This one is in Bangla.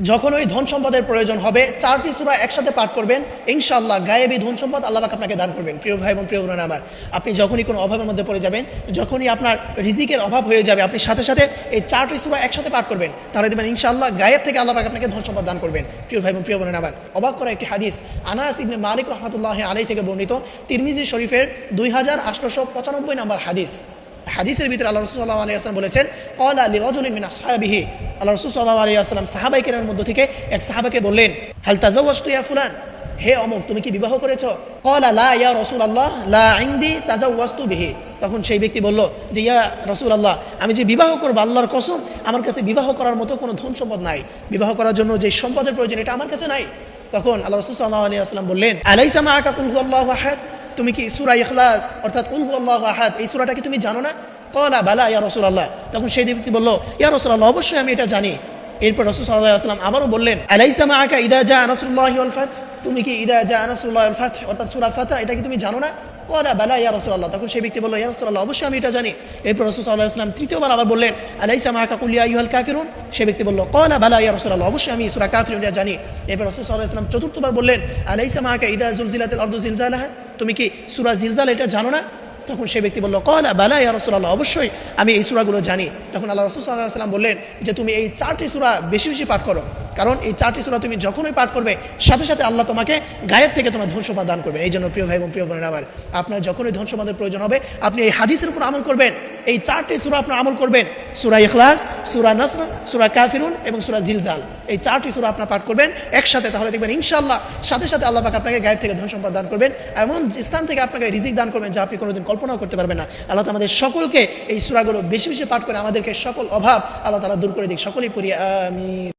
যখন ওই ধন সম্পদের প্রয়োজন হবে 4টি সূরা একসাথে পাঠ করবেন, ইনশাআল্লাহ গায়েবী ধন সম্পদ আল্লাহ পাক আপনাকে দান করবেন। প্রিয় ভাই এবং প্রিয় বোনেরা আমার, আপনি যখনই কোনো অভাবের মধ্যে পড়ে যাবেন, যখনই আপনার রিজিকের অভাব হয়ে যাবে, আপনি সাথে সাথে এই 4টি সূরা একসাথে পাঠ করবেন, তাহলে দেখবেন ইনশাআল্লাহ গায়েব থেকে আল্লাহ পাক আপনাকে ধন সম্পদ দান করবেন। প্রিয় ভাই এবং প্রিয় বোনেরা আমার, অবাক করা একটি হাদিস আনাস ইবনে মালিক রাহমাতুল্লাহি আলাইহি থেকে বর্ণিত, তিরমিজি শরীফের 2895 নম্বর হাদিস। হাদিসের ভিতরে আল্লাহ রাসূল সাল্লাল্লাহু আলাইহি ওয়াসাল্লাম বলেছেন, ক্বালা লিরাজুলিন মিন আসহাবিহি, আল্লাহ রাসূল সাল্লাল্লাহু আলাইহি ওয়াসাল্লাম সাহাবায়ে কেরামের মধ্য থেকে এক সাহাবাকে বললেন, হাল তাজাওয়াজতু ইয়া ফুলান, হে অমুক তুমি কি বিবাহ করেছো? ক্বালা লা ইয়া রাসূলুল্লাহ লা ইনদি তাজাওয়াজতু বিহি। তখন সেই ব্যক্তি বলল যে, ইয়া রাসূলুল্লাহ, আমি যে বিবাহ করব আল্লাহর কসম আমার কাছে বিবাহ করার মতো কোনো ধন সম্পদ নাই, বিবাহ করার জন্য যে সম্পদের প্রয়োজন এটা আমার কাছে নাই। তখন আল্লাহ রাসূল সাল্লাল্লাহু আলাইহি ওয়াসাল্লাম বললেন, আলাইসা মাআকা কুল হুয়াল্লাহু আহাদ, তুমি কি সূরা ইখলাস অর্থাৎ কুল হুয়াল্লাহু আহাদ এই সূরাটা কি তুমি জানো না? ক্বালা বালা ইয়া রাসূলুল্লাহ। তখন সেই ব্যক্তি বলল, ইয়া রাসূলুল্লাহ, অবশ্যই আমি এটা জানি। এরপর রাসূল সাল্লাল্লাহু আলাইহি ওয়াসাল্লাম আবারও বললেন, আলাইসা মাআকা ইদা জা নাসরুল্লাহি ওয়াল ফাত, তুমি কি ইদা জা নাসরুল্লাহি ওয়াল ফাত অর্থাৎ সূরা ফাতহ এটা কি তুমি জানো না? ক্বালা বালা ইয়া রাসূলুল্লাহ। তখন সেই ব্যক্তি বলল, ইয়া রাসূলুল্লাহ, অবশ্যই আমি এটা জানি। এরপর রাসূল সাল্লাল্লাহু আলাইহি ওয়াসাল্লাম তৃতীয়বার আবার বললেন, আলাইসা মাআকা কুল ইয়া আইয়ুহাল কাফিরুন। সেই ব্যক্তি বলল, ক্বালা বালা ইয়া রাসূলুল্লাহ, অবশ্যই আমি সূরা কাফিরুন এটা জানি। এরপর রাসূল সাল্লাল্লাহু আলাইহি ওয়াসাল্লাম চতুর্থবার বললেন, আলাইসা মাআকা ইদা জুলজিলাতিল আরদু জিলজালাহা, তুমি কি সূরা জিলজাল এটা জানো না? তখন সেই ব্যক্তি বলল, ক্বালা বালা ইয়া রাসূলুল্লাহ, অবশ্যই আমি এই সূরাগুলো জানি। তখন আল্লাহ রাসূল সাল্লাল্লাহু আলাইহি ওয়াসাল্লাম বললেন যে, তুমি এই 4টি সূরা বেশি বেশি পাঠ করো, কারণ এই 4টি সূরা তুমি যখনই পাঠ করবে সাথে সাথে আল্লাহ তোমাকে গায়েব থেকে তোমার ধন সম্পদ দান করবেন। এই জন্য প্রিয় ভাই এবং প্রিয় বোনেরা আমার, আপনার যখনই ধন সম্পদের প্রয়োজন হবে আপনি এই হাদিসের উপর আমল করবেন, এই 4টি সূরা আপনার আমল করবেন, সূরা ইখলাস, সূরা নাসর, সূরা কাফিরুন এবং সূরা জিলজাল, এই 4টি সূরা আপনার পাঠ করবেন একসাথে, তাহলে দেখবেন ইনশাআল্লাহ সাথে সাথে আল্লাহ পাক আপনাকে গায়েব থেকে ধন সম্পদ দান করবেন, এমন স্থান থেকে আপনাকে রিজিক দান করবেন যা আপনি কোনোদিন কল্পনাও করতে পারবেন না। আল্লাহ তাআলা আমাদের সকলকে এই সূরাগুলো বেশি বেশি পাঠ করে আমাদেরকে সকল অভাব আল্লাহ তাআলা দূর করে দিক। সকলেই পড়ি আমিন।